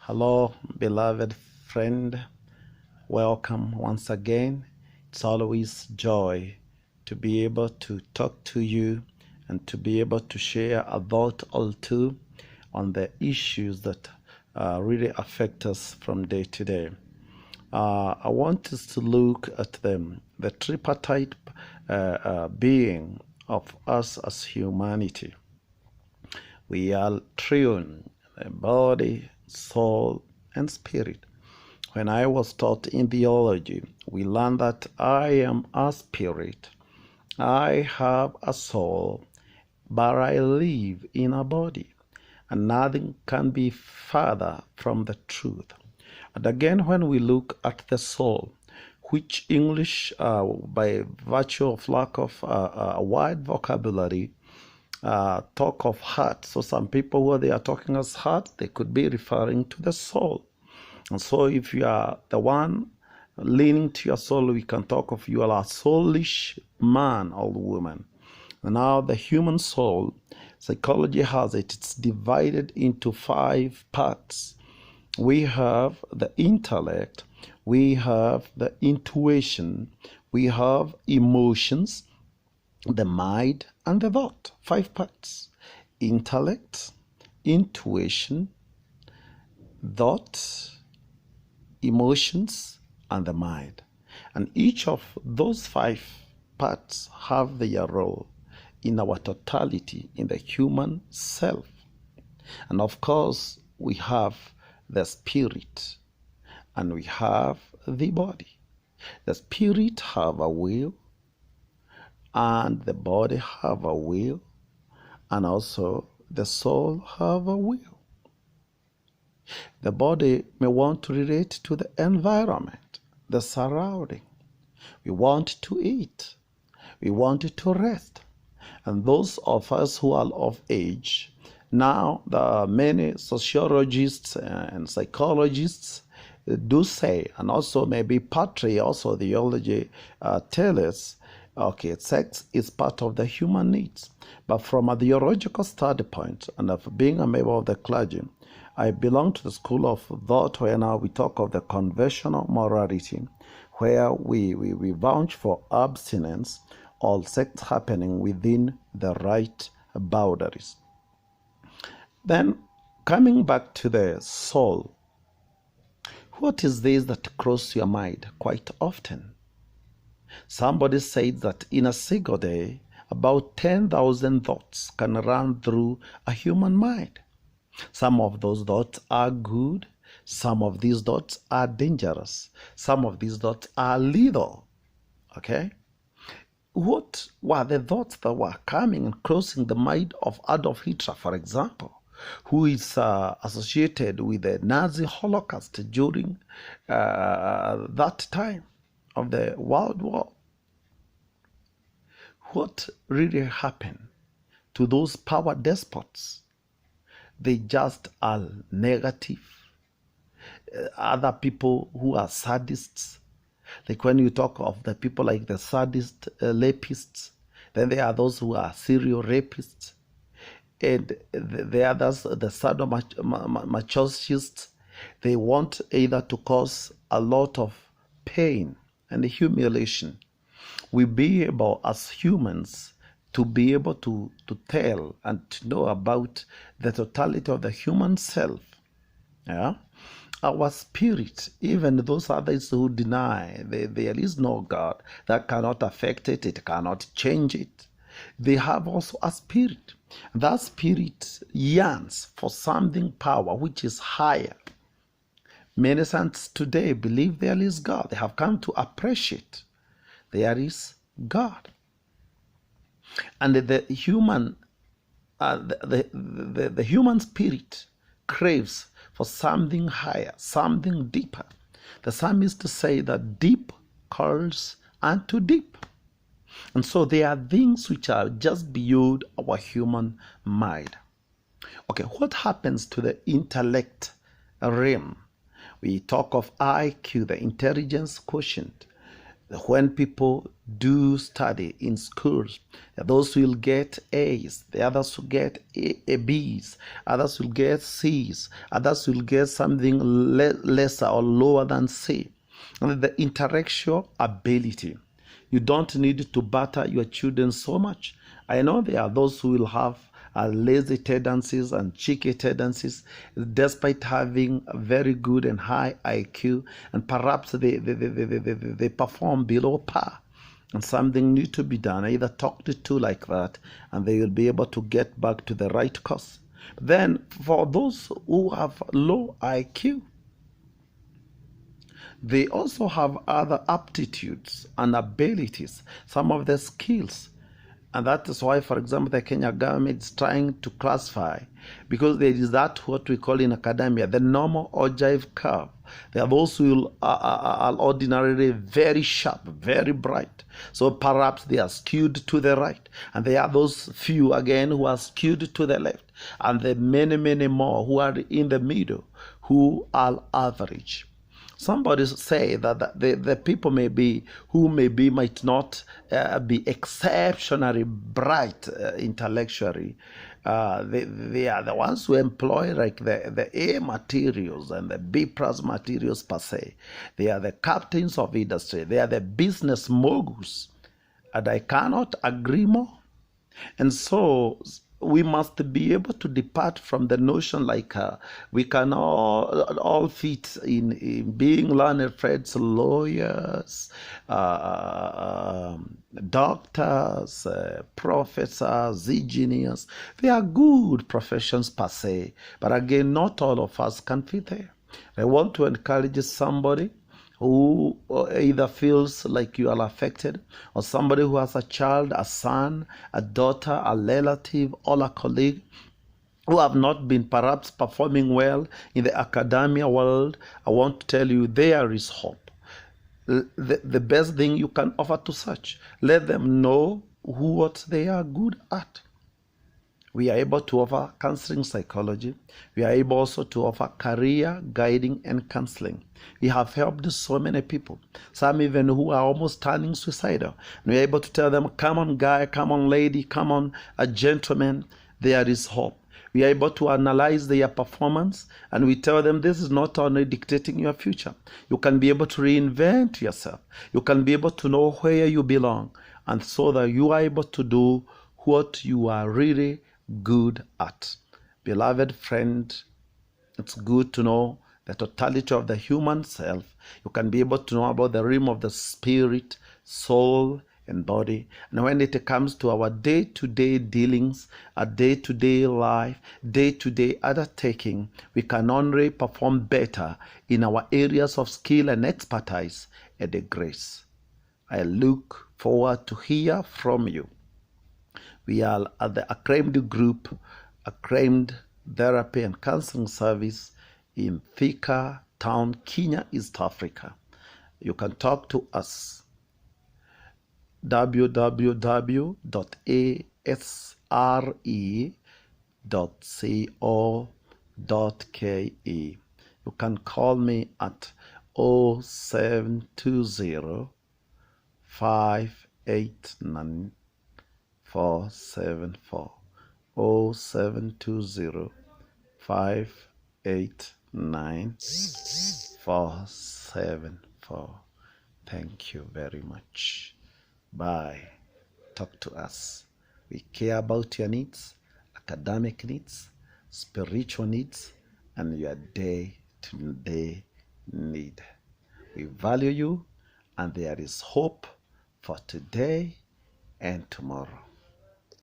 Hello, beloved friend. Welcome once again. It's always joy to be able to talk to you and to be able to share a thought or two on the issues that really affect us from day to day. I want us to look at the tripartite being of us as humanity. We are triune, the body, soul, and spirit. When I was taught in theology, we learned that I am a spirit. I have a soul, but I live in a body. And nothing can be further from the truth. And again, when we look at the soul, which English, by virtue of lack of a wide vocabulary, talk of heart. So some people, who they are talking as heart, they could be referring to the soul. And so if you are the one leaning to your soul, we can talk of you are a soulish man or woman. And now the human soul, psychology has it, it's divided into 5 parts. We have the intellect, we have the intuition, we have emotions, the mind, and the thought. 5 parts: intellect, intuition, thought, emotions, and the mind. And each of those 5 parts have their role in our totality, in the human self. And of course, we have the spirit and we have the body. The spirit have a will, and the body have a will, and also the soul have a will. The body may want to relate to the environment, the surrounding. We want to eat. We want to rest. And those of us who are of age, now there are many sociologists and psychologists do say, and also maybe partly also theology tell us, okay, sex is part of the human needs. But from a theological standpoint, and of being a member of the clergy, I belong to the school of thought where now we talk of the conventional morality, where we vouch for abstinence, all sex happening within the right boundaries. Then, coming back to the soul, what is this that crosses your mind quite often? Somebody said that in a single day, about 10,000 thoughts can run through a human mind. Some of those thoughts are good. Some of these thoughts are dangerous. Some of these thoughts are lethal. Okay? What were the thoughts that were coming and crossing the mind of Adolf Hitler, for example, who is associated with the Nazi Holocaust during that time of the World War? What really happened to those power despots? They just are negative. Other people who are sadists, like when you talk of the people like the sadist rapists, then there are those who are serial rapists, and the others, the sadomasochists. They want either to cause a lot of pain and humiliation. We be able as humans to be able to tell and to know about the totality of the human self. Yeah? Our spirit, even those others who deny there is no God, that cannot affect it, it cannot change it. They have also a spirit. That spirit yearns for something power which is higher. Many saints today believe there is God. They have come to appreciate there is God. And the human the human spirit craves for something higher, something deeper. The psalmist say that deep calls unto deep. And so there are things which are just beyond our human mind. Okay, what happens to the intellect realm? We talk of IQ, the intelligence quotient. When people do study in schools, those will get A's, the others will get B's, others will get C's, others will get something lesser or lower than C. And the intellectual ability. You don't need to batter your children so much. I know there are those who will have lazy tendencies and cheeky tendencies, despite having a very good and high IQ, and perhaps they perform below par. And something needs to be done, either talked to like that, and they will be able to get back to the right course. Then, for those who have low IQ, they also have other aptitudes and abilities, some of the skills. And that is why, for example, the Kenya government is trying to classify, because there is that what we call in academia, the normal ogive curve. There are those who are ordinarily very sharp, very bright. So perhaps they are skewed to the right. And there are those few, again, who are skewed to the left. And the many, many more who are in the middle, who are average. Somebody say that the people might not be exceptionally bright intellectually. They are the ones who employ like the A materials and the B plus materials per se. They are the captains of industry. They are the business moguls. And I cannot agree more. And so we must be able to depart from the notion like we can all fit in being learned friends, lawyers, doctors, professors, engineers. They are good professions per se, but again, not all of us can fit there. I want to encourage somebody who either feels like you are affected, or somebody who has a child, a son, a daughter, a relative, or a colleague who have not been perhaps performing well in the academia world. I want to tell you there is hope. The best thing you can offer to such, let them know what they are good at. We are able to offer counseling psychology. We are able also to offer career guiding and counseling. We have helped so many people, some even who are almost turning suicidal. And we are able to tell them, come on guy, come on lady, come on a gentleman, there is hope. We are able to analyze their performance, and we tell them this is not only dictating your future. You can be able to reinvent yourself. You can be able to know where you belong, and so that you are able to do what you are really good at. Beloved friend, it's good to know the totality of the human self. You can be able to know about the realm of the spirit, soul, and body. And when it comes to our day-to-day dealings, our day-to-day life, day-to-day undertaking, we can only perform better in our areas of skill and expertise and the grace. I look forward to hear from you. We are at the acclaimed group, acclaimed therapy and counseling service in Thika Town, Kenya, East Africa. You can talk to us www.asre.co.ke. You can call me at 0720 589 474 0720 589 474. Thank you very much. Bye. Talk to us. We care about your needs, academic needs, spiritual needs, and your day-to-day need. We value you, and there is hope for today and tomorrow.